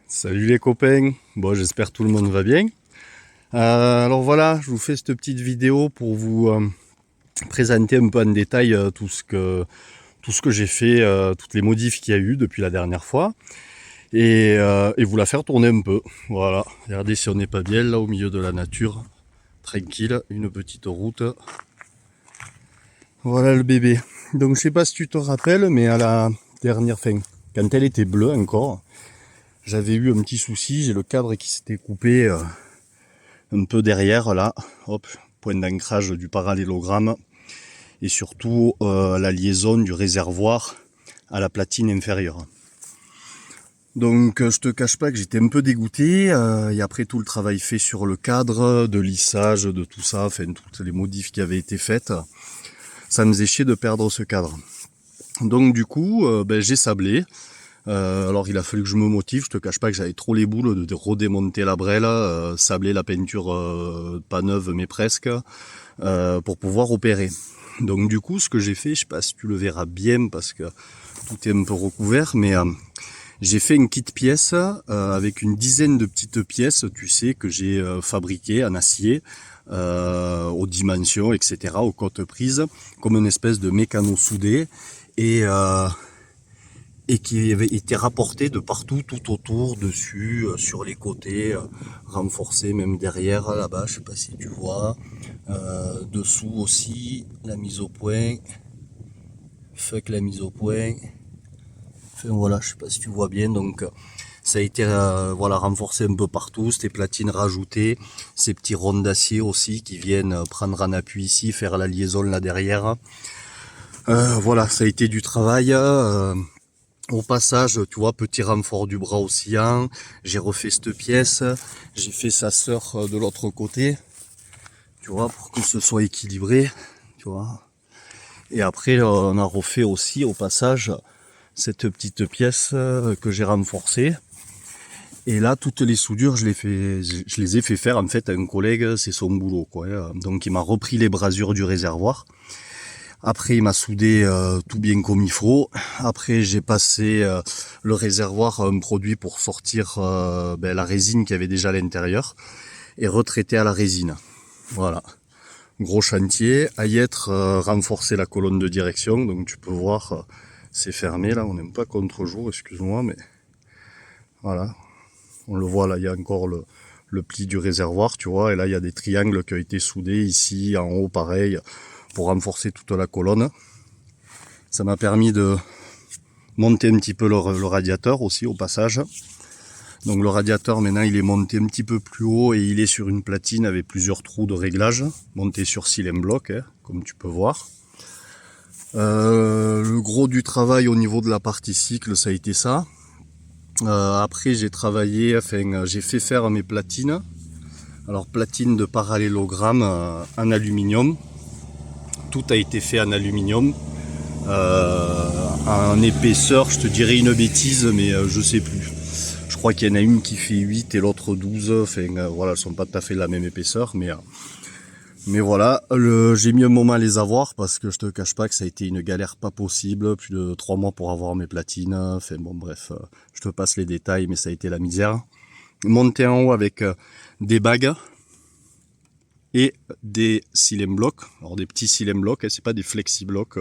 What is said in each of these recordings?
Salut les copains, bon j'espère que tout le monde va bien. Alors voilà, je vous fais cette petite vidéo pour vous présenter un peu en détail tout ce que j'ai fait, toutes les modifs qu'il y a eu depuis la dernière fois et vous la faire tourner un peu. Voilà, regardez si on n'est pas bien là au milieu de la nature, tranquille, une petite route. Voilà le bébé. Donc je sais pas si tu te rappelles, mais à la dernière fin, quand elle était bleue encore, j'avais eu un petit souci, j'ai le cadre qui s'était coupé un peu derrière là, hop, point d'ancrage du parallélogramme et surtout la liaison du réservoir à la platine inférieure. Donc je te cache pas que j'étais un peu dégoûté et après tout le travail fait sur le cadre, de lissage, de tout ça, enfin toutes les modifs qui avaient été faites, ça me faisait chier de perdre ce cadre. Donc du coup j'ai sablé. Alors il a fallu que je me motive, je te cache pas que j'avais trop les boules de redémonter la brêle, sabler la peinture pas neuve mais presque, pour pouvoir opérer. Donc du coup ce que j'ai fait, je sais pas si tu le verras bien parce que tout est un peu recouvert, mais j'ai fait une kit pièce avec une dizaine de petites pièces, tu sais, que j'ai fabriquées en acier, aux dimensions, etc., aux côtes prises, comme une espèce de mécano soudé, et qui avait été rapporté de partout, tout autour, dessus, sur les côtés, renforcé même derrière, là-bas, je sais pas si tu vois, dessous aussi, la mise au point, fuck la mise au point, enfin voilà, je sais pas si tu vois bien, donc ça a été voilà, renforcé un peu partout, ces platines rajoutées, ces petits ronds d'acier aussi qui viennent prendre un appui ici, faire la liaison là derrière. Voilà, ça a été du travail. Au passage, tu vois, petit renfort du bras oscillant, j'ai refait cette pièce, j'ai fait sa sœur de l'autre côté, tu vois, pour que ce soit équilibré, tu vois. Et après, on a refait aussi, au passage, cette petite pièce que j'ai renforcée. Et là, toutes les soudures, je les ai fait faire, en fait, à un collègue, c'est son boulot, quoi. Donc, il m'a repris les brasures du réservoir. Après, il m'a soudé tout bien comme il faut. Après, j'ai passé le réservoir à un produit pour sortir la résine qu'il y avait déjà à l'intérieur et retraiter à la résine. Voilà. Gros chantier. À y être renforcer la colonne de direction. Donc tu peux voir, c'est fermé là. On n'aime pas contre-jour, excuse-moi, mais voilà. On le voit là, il y a encore le pli du réservoir, tu vois. Et là, il y a des triangles qui ont été soudés ici, en haut, pareil, pour renforcer toute la colonne. Ça m'a permis de monter un petit peu le radiateur aussi au passage. Donc le radiateur maintenant il est monté un petit peu plus haut et il est sur une platine avec plusieurs trous de réglage, monté sur cylindre bloc, hein, comme tu peux voir. Le gros du travail au niveau de la partie cycle, ça a été ça. Après j'ai travaillé, enfin j'ai fait faire mes platines. Alors platine de parallélogramme en aluminium. Tout a été fait en aluminium. En épaisseur, je te dirais une bêtise, mais je sais plus. Je crois qu'il y en a une qui fait 8 et l'autre 12. Enfin, voilà, elles sont pas tout à fait de la même épaisseur, mais voilà. J'ai mis un moment à les avoir parce que je te cache pas que ça a été une galère pas possible. Plus de 3 mois pour avoir mes platines. Enfin bon, bref, je te passe les détails, mais ça a été la misère. Monter en haut avec des bagues et des cylindres blocs. Alors des petits cylindres blocs, hein, c'est pas des flexi blocs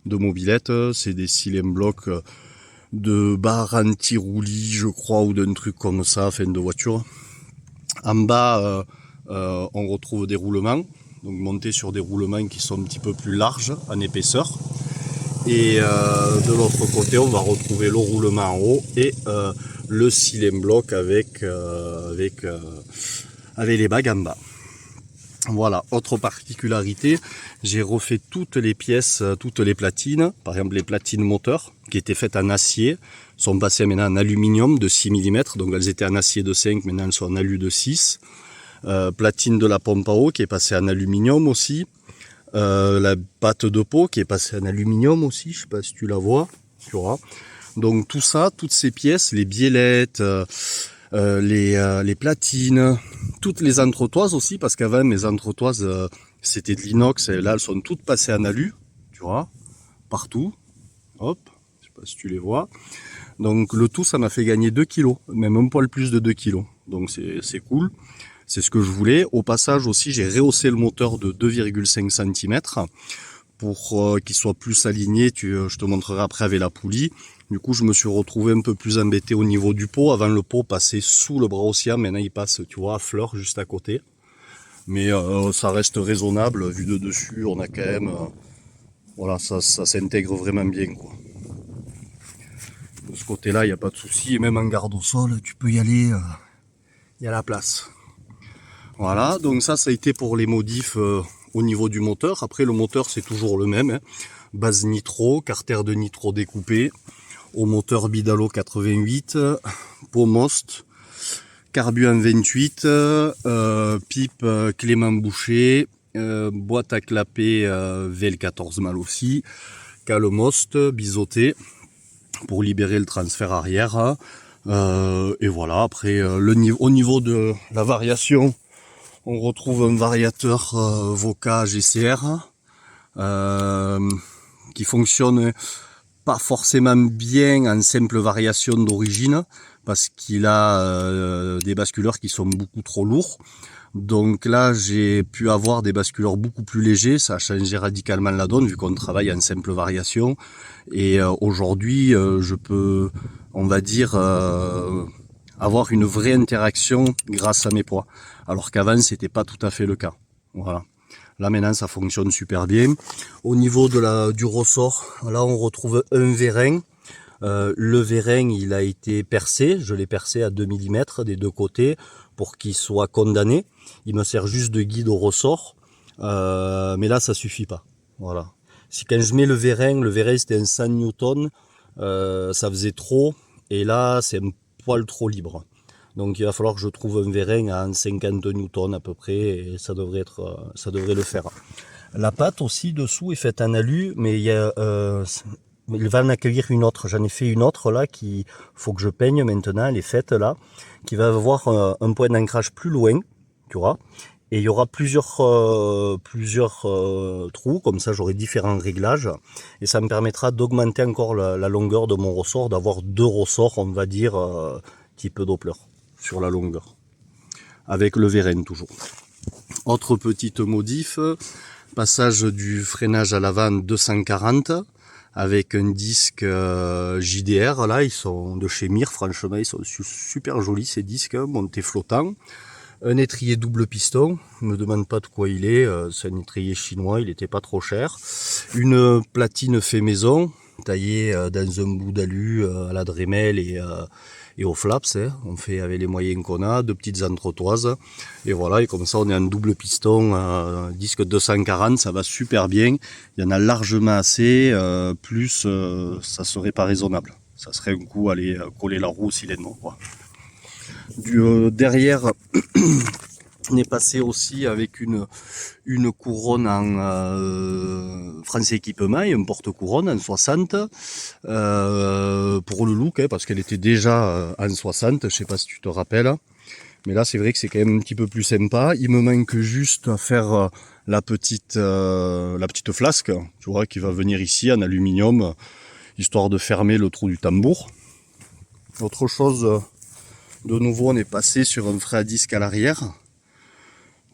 de mobilette, c'est des cylindres blocs de barre anti-roulis, je crois, ou d'un truc comme ça, enfin de voiture. En bas, on retrouve des roulements, donc montés sur des roulements qui sont un petit peu plus larges en épaisseur. Et de l'autre côté, on va retrouver le roulement en haut et le cylindre bloc avec les bagues en bas. Voilà, autre particularité, j'ai refait toutes les pièces, toutes les platines, par exemple les platines moteurs qui étaient faites en acier, sont passées maintenant en aluminium de 6 mm, donc elles étaient en acier de 5, maintenant elles sont en alu de 6. Platine de la pompe à eau qui est passée en aluminium aussi. La pâte de pot qui est passée en aluminium aussi, je sais pas si tu la vois, tu vois. Donc tout ça, toutes ces pièces, les biellettes, les platines, toutes les entretoises aussi, parce qu'avant mes entretoises c'était de l'inox, et là elles sont toutes passées en alu, tu vois, partout, hop, je sais pas si tu les vois. Donc le tout, ça m'a fait gagner 2 kilos, même un poil plus de 2 kilos. Donc c'est cool, c'est ce que je voulais. Au passage aussi, j'ai rehaussé le moteur de 2,5 cm pour qu'il soit plus aligné. Je te montrerai après avec la poulie. Du coup, je me suis retrouvé un peu plus embêté au niveau du pot. Avant, le pot passait sous le bras océan. Maintenant, il passe, tu vois, à fleur, juste à côté. Mais ça reste raisonnable. Vu de dessus, on a quand même... voilà, ça s'intègre vraiment bien, quoi. De ce côté-là, il n'y a pas de souci. Et même en garde au sol, tu peux y aller. Il y a la place. Voilà, donc ça a été pour les modifs au niveau du moteur. Après, le moteur, c'est toujours le même, hein. Base nitro, carter de nitro découpé, au moteur Bidalo 88, Pomost, carburant 28, pipe Clément Boucher, boîte à clapet VL14 mal aussi, cale-most biseauté pour libérer le transfert arrière. Et voilà, après au niveau de la variation, on retrouve un variateur Voca GCR qui fonctionne pas forcément bien en simple variation d'origine parce qu'il a des basculeurs qui sont beaucoup trop lourds. Donc là, j'ai pu avoir des basculeurs beaucoup plus légers. Ça a changé radicalement la donne vu qu'on travaille en simple variation. Et aujourd'hui, je peux, on va dire, avoir une vraie interaction grâce à mes poids. Alors qu'avant, c'était pas tout à fait le cas. Voilà. Là maintenant ça fonctionne super bien. Au niveau du ressort, là on retrouve un vérin. Le vérin il a été percé, je l'ai percé à 2 mm des deux côtés pour qu'il soit condamné. Il me sert juste de guide au ressort, mais là ça suffit pas. Voilà. Si quand je mets le vérin c'était un 100 Newton, ça faisait trop et là c'est un poil trop libre. Donc il va falloir que je trouve un vérin à 50 newtons à peu près et ça devrait le faire. La patte aussi dessous est faite en alu, mais il va en accueillir une autre. J'en ai fait une autre là qui faut que je peigne maintenant, elle est faite là, qui va avoir un point d'ancrage plus loin, tu vois. Et il y aura plusieurs trous, comme ça j'aurai différents réglages et ça me permettra d'augmenter encore la longueur de mon ressort, d'avoir 2 ressorts, on va dire, type Doppler sur la longueur, avec le vérin toujours. Autre petite modif, passage du freinage à l'avant 240 avec un disque JDR, là ils sont de chez Mir, franchement ils sont super jolis ces disques, montés flottants. Un étrier double piston, ne me demande pas de quoi il est, c'est un étrier chinois, il était pas trop cher. Une platine fait maison, taillée dans un bout d'alu à la Dremel et au flaps, hein. On fait avec les moyens qu'on a, 2 petites entretoises, et voilà, et comme ça on est en double piston, disque 240, ça va super bien, il y en a largement assez, plus ça serait pas raisonnable, ça serait un coup aller coller la roue au cylindre, quoi. Derrière, on est passé aussi avec une couronne en France Équipement et un porte-couronne en 60 pour le look, hein, parce qu'elle était déjà en 60, je sais pas si tu te rappelles. Mais là, c'est vrai que c'est quand même un petit peu plus sympa. Il me manque juste à faire la petite flasque, tu vois, qui va venir ici en aluminium, histoire de fermer le trou du tambour. Autre chose... de nouveau, on est passé sur un frein à disque à l'arrière.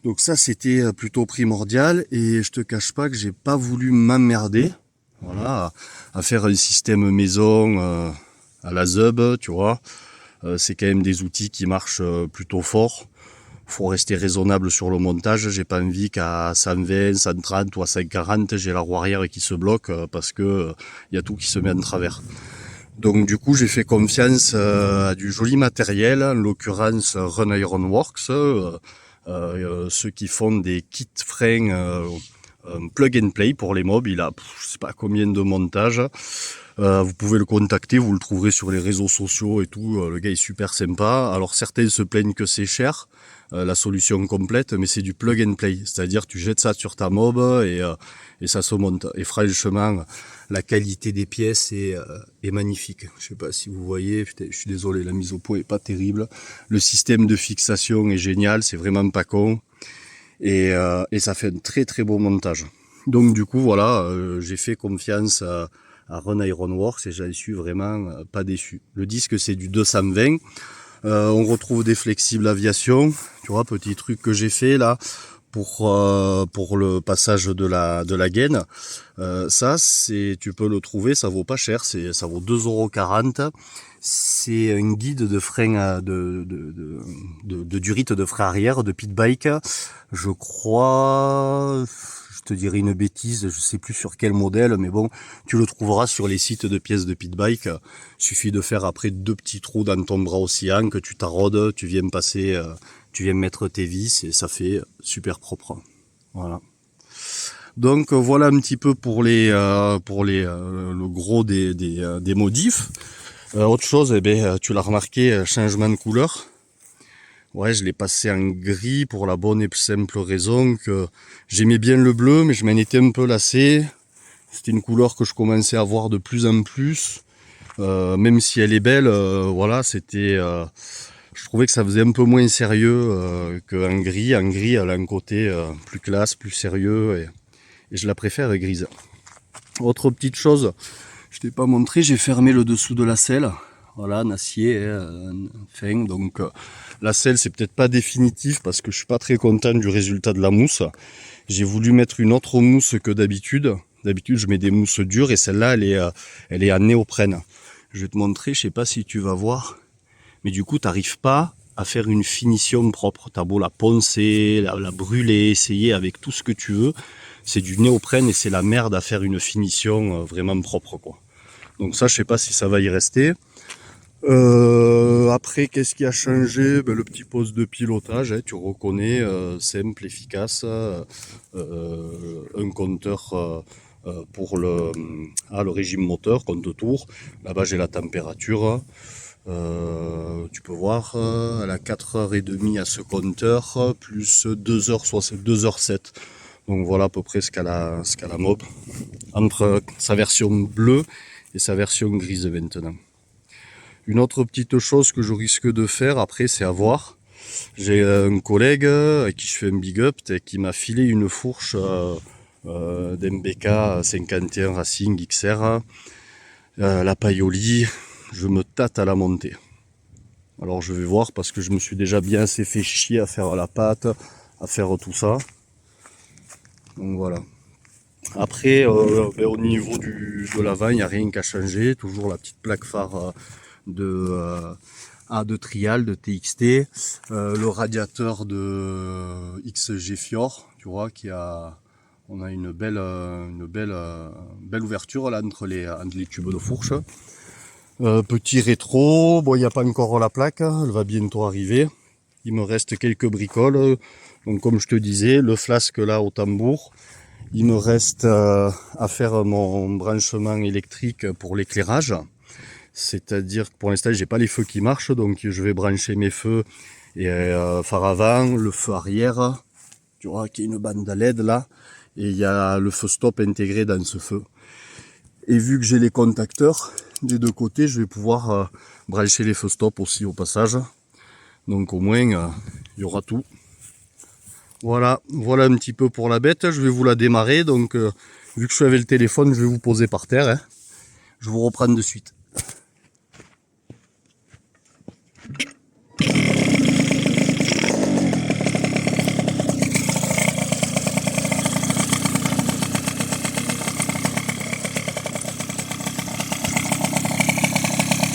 Donc ça, c'était plutôt primordial. Et je te cache pas que j'ai pas voulu m'emmerder, voilà, à faire un système maison à la Zub, tu vois. C'est quand même des outils qui marchent plutôt fort. Faut rester raisonnable sur le montage. J'ai pas envie qu'à 120, 130 ou à 140, j'ai la roue arrière qui se bloque parce que y a tout qui se met en travers. Donc du coup j'ai fait confiance à du joli matériel, en l'occurrence Run Iron Works, ceux qui font des kits freins plug and play pour les mobs. Il a je sais pas combien de montages. Vous pouvez le contacter, vous le trouverez sur les réseaux sociaux et tout. Le gars est super sympa. Alors certains se plaignent que c'est cher, la solution complète, mais c'est du plug and play, c'est-à-dire tu jettes ça sur ta mob et ça se monte. Et franchement, la qualité des pièces est magnifique. Je sais pas si vous voyez, putain, je suis désolé, la mise au point est pas terrible. Le système de fixation est génial, c'est vraiment pas con. Et ça fait un très très beau montage. Donc du coup voilà, j'ai fait confiance à Run Ironworks et j'en suis vraiment pas déçu. Le disque c'est du 220. On retrouve des flexibles aviation, tu vois, petit truc que j'ai fait là pour le passage de la gaine. Ça c'est, tu peux le trouver, ça vaut pas cher, ça vaut 2,40 €. C'est un guide de frein de durite de frein arrière de pit bike. Je crois, je te dirais une bêtise, je sais plus sur quel modèle, mais bon, tu le trouveras sur les sites de pièces de pit bike. Suffit de faire après 2 petits trous dans ton bras oscillant, que tu t'arrodes, tu viens passer, tu viens mettre tes vis et ça fait super propre. Voilà. Donc voilà un petit peu pour le gros des modifs. Autre chose, eh ben, tu l'as remarqué, changement de couleur. Ouais, je l'ai passé en gris pour la bonne et simple raison que j'aimais bien le bleu, mais je m'en étais un peu lassé. C'était une couleur que je commençais à voir de plus en plus. Même si elle est belle, voilà, c'était... je trouvais que ça faisait un peu moins sérieux qu'en gris. En gris, elle a un côté plus classe, plus sérieux, et je la préfère grise. Autre petite chose, je t'ai pas montré, j'ai fermé le dessous de la selle. Voilà, en acier, fin. Donc la selle, c'est peut-être pas définitif parce que je suis pas très content du résultat de la mousse. J'ai voulu mettre une autre mousse que d'habitude. D'habitude, je mets des mousses dures et celle-là, elle est en néoprène. Je vais te montrer, je sais pas si tu vas voir, mais du coup, tu n'arrives pas à faire une finition propre. T'as beau la poncer, la brûler, essayer avec tout ce que tu veux. C'est du néoprène et c'est la merde à faire une finition vraiment propre, quoi. Donc ça, je sais pas si ça va y rester. Après, qu'est-ce qui a changé? Ben, le petit poste de pilotage, hein, tu reconnais, simple, efficace, un compteur pour le régime moteur, compte tour. Là-bas, j'ai la température. Tu peux voir, elle a 4h30 à ce compteur, plus 2h07. Donc voilà à peu près ce qu'elle a mob entre sa version bleue et sa version grise maintenant. Une autre petite chose que je risque de faire après, c'est à voir. J'ai un collègue à qui je fais un big up qui m'a filé une fourche d'MBK 51 Racing XR, la Paioli. Je me tâte à la monter. Alors je vais voir parce que je me suis déjà bien assez fait chier à faire la pâte, à faire tout ça. Donc voilà. Après, ben, au niveau de l'avant, il n'y a rien qu'à changer. Toujours la petite plaque phare de Trial, de TXT. Le radiateur de XG Fior, tu vois, on a une belle ouverture là entre les tubes de fourche. Petit rétro, bon il n'y a pas encore la plaque, elle va bientôt arriver. Il me reste quelques bricoles. Donc comme je te disais, le flasque là au tambour. Il me reste à faire mon branchement électrique pour l'éclairage. C'est-à-dire que pour l'instant j'ai pas les feux qui marchent, donc je vais brancher mes feux et phare avant, le feu arrière, tu vois qu'il y a une bande à LED là, et il y a le feu stop intégré dans ce feu. Et vu que j'ai les contacteurs des deux côtés, je vais pouvoir brancher les feux stop aussi au passage. Donc au moins il y aura tout. Voilà un petit peu pour la bête. Je vais vous la démarrer. Donc vu que je suis avec le téléphone, je vais vous poser par terre, hein. Je vous reprends de suite.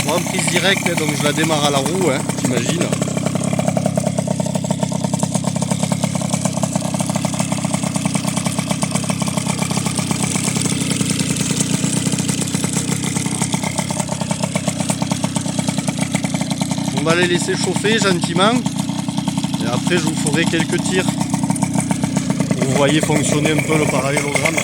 Bon, en prise directe, donc je la démarre à la roue, hein, t'imagines. On va les laisser chauffer gentiment et après je vous ferai quelques tirs pour que vous voyez fonctionner un peu le parallélogramme.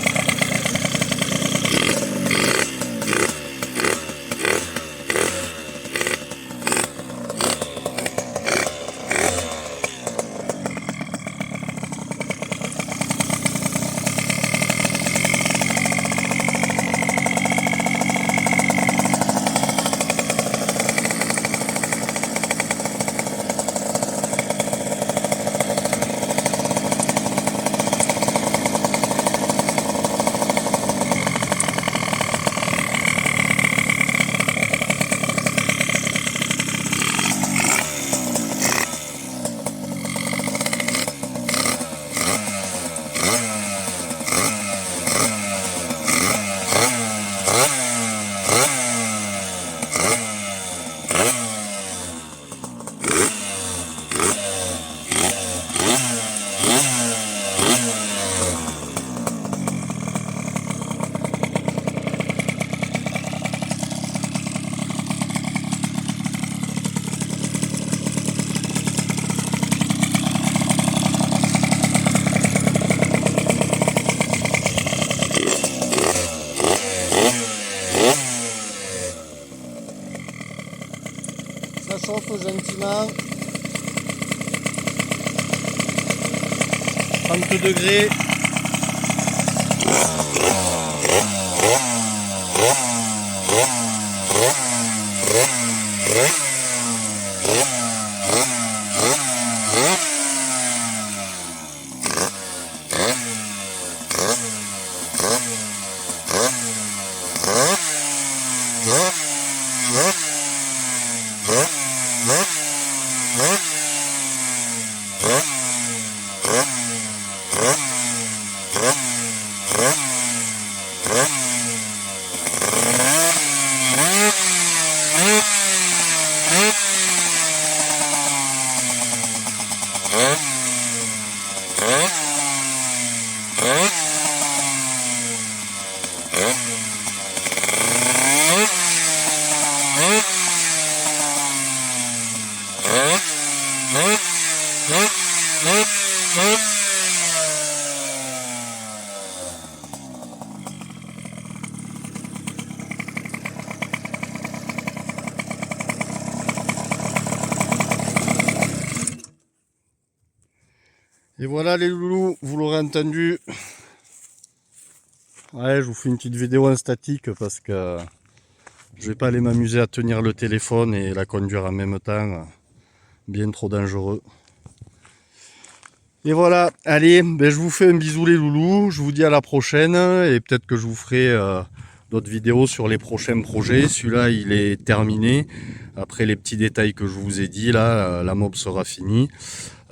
Ça chauffe gentiment. 30 degrés. Et voilà les loulous, vous l'aurez entendu. Ouais, je vous fais une petite vidéo en statique parce que je vais pas aller m'amuser à tenir le téléphone et la conduire en même temps. Bien trop dangereux. Et voilà, allez, ben je vous fais un bisou les loulous. Je vous dis à la prochaine et peut-être que je vous ferai d'autres vidéos sur les prochains projets. Celui-là, il est terminé. Après les petits détails que je vous ai dit, là, la mob sera finie.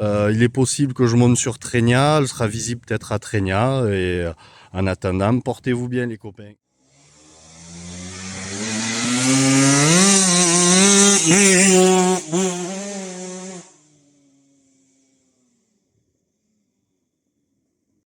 Il est possible que je monte sur Trénia, elle sera visible peut-être à Trénia. Et en attendant, portez-vous bien les copains.